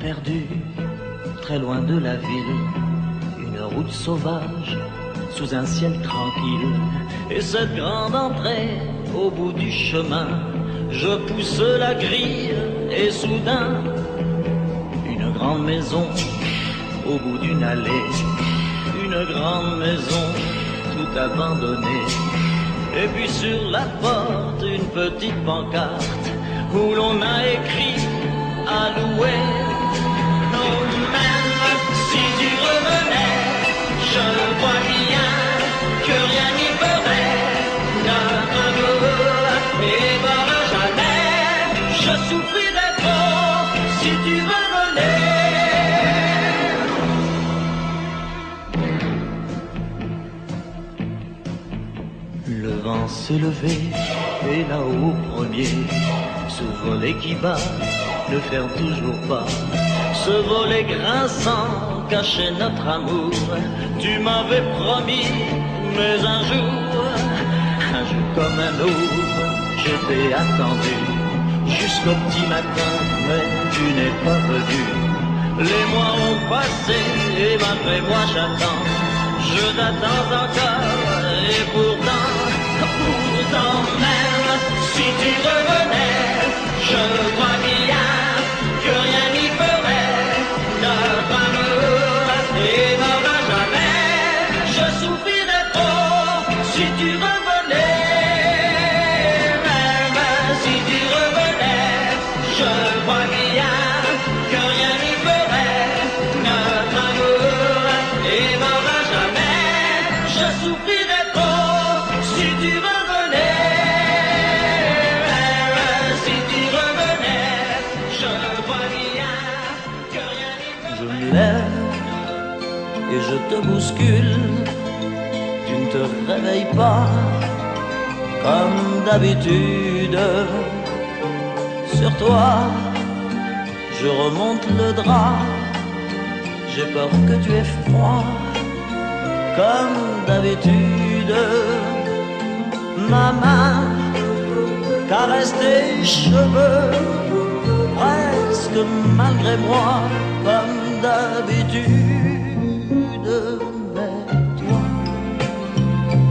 perdu, très loin de la ville, une route sauvage, sous un ciel tranquille. Et cette grande entrée, au bout du chemin, je pousse la grille et soudain, une grande maison, au bout d'une allée, une grande maison, tout abandonnée. Et puis sur la porte, une petite pancarte, où l'on a écrit à louer. Oh, même si tu revenais, je vois bien que rien n'y ferait. Notre amour n'évolera jamais. Je souffrirais trop si tu revenais. Le vent s'est levé et là-haut au premier, ce volet qui bat ne ferme toujours pas. Ce volet grinçant cachait notre amour. Tu m'avais promis, mais un jour comme un autre, je t'ai attendu jusqu'au petit matin, mais tu n'es pas venu. Les mois ont passé et malgré moi j'attends. Je t'attends encore et pourtant même si tu revenais, je crois bien que rien n'y ferait. Notre amour n'évoluera jamais. Je souffrirais trop si tu revenais. Même si tu revenais, je crois bien que rien n'y ferait. Notre amour n'évoluera jamais. Je souffrirais trop si tu revenais. Et je te bouscule, tu ne te réveilles pas comme d'habitude. Sur toi, je remonte le drap, j'ai peur que tu aies froid comme d'habitude. Ma main caresse tes cheveux, presque malgré moi comme d'habitude. Mais toi,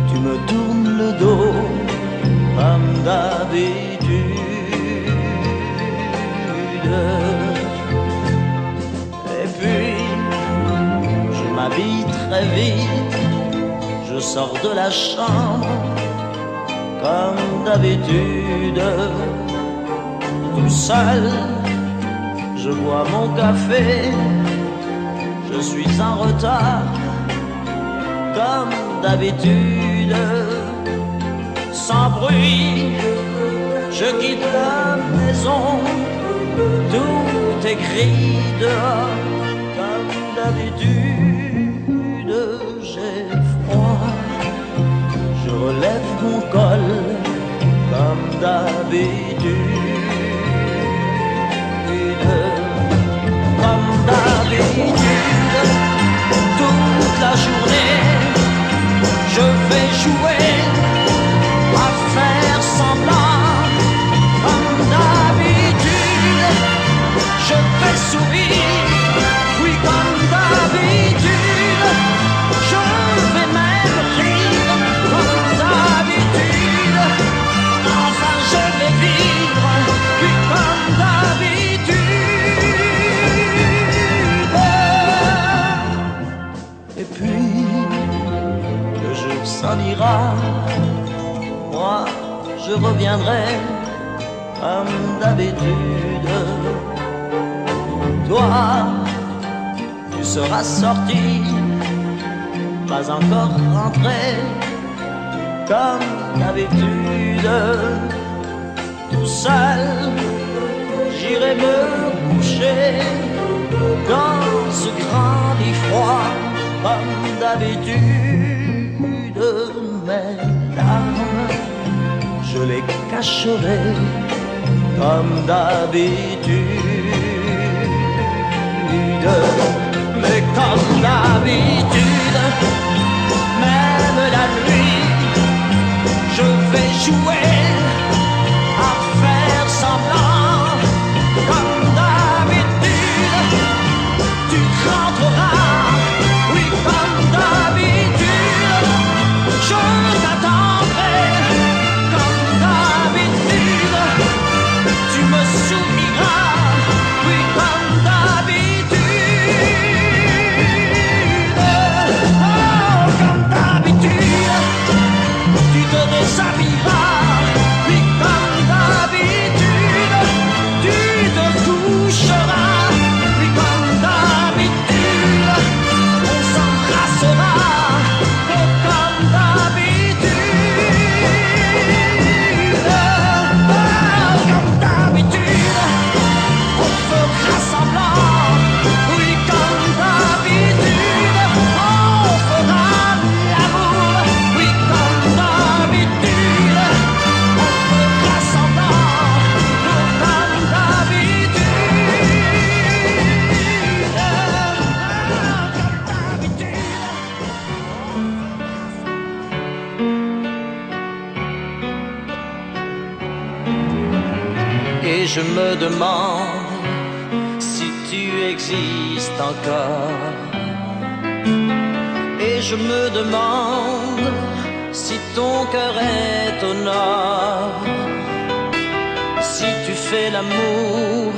tu me tournes le dos comme d'habitude. Et puis, je m'habille très vite, je sors de la chambre comme d'habitude. Tout seul, je bois mon café, je suis en retard comme d'habitude. Sans bruit, je quitte la maison, tout écrit dehors comme d'habitude. J'ai froid, je relève mon col comme d'habitude. Comme d'habitude, toute la journée, je vais jouer à faire semblant. Comme d'habitude, je vais sourire, oui comme d'habitude, je vais même rire. Comme d'habitude, enfin je vais vivre, oui comme d'habitude. Et puis, le jour s'en ira, moi je reviendrai comme d'habitude. Toi, tu seras sorti, pas encore rentré comme d'habitude. Tout seul, j'irai me coucher dans ce grand lit froid comme d'habitude. Mes larmes, je les cacherai comme d'habitude. Mais comme d'habitude, même la nuit, je vais jouer à faire semblant. Comme d'habitude, je me demande si tu existes encore. Et je me demande si ton cœur est au nord. Si tu fais l'amour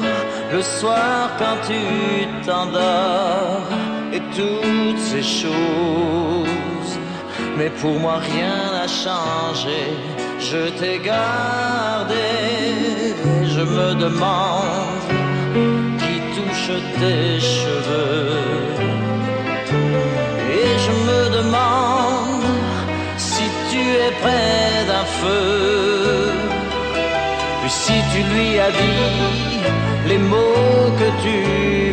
le soir quand tu t'endors. Et toutes ces choses. Mais pour moi rien n'a changé. Je t'ai gardé. Je me demande qui touche tes cheveux. Et je me demande si tu es près d'un feu. Puis si tu lui as dit les mots que tu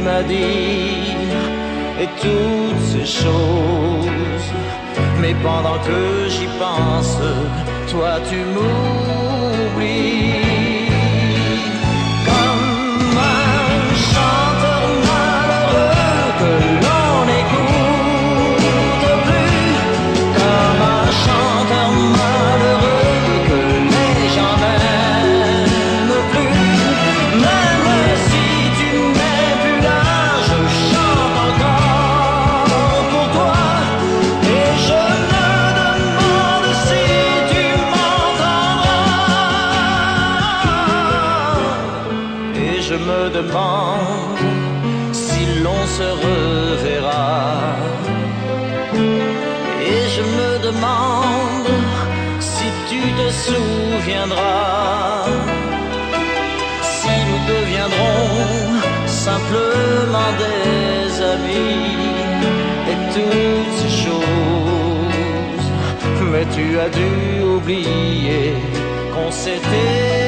m'as dit. Et toutes ces choses. Mais pendant que j'y pense, toi tu m'oublies. Comme un chanteur malheureux que l'on n'écoute plus. Comme un chanteur malheureux que les gens n'aiment plus. Même si tu n'es plus là, je chante encore pour toi. Et je me demande si tu m'entendras. Et je me demande si l'on se reverra. Et je me demande si tu te souviendras. Si nous deviendrons simplement des amis. Et toutes ces choses. Mais tu as dû oublier qu'on s'était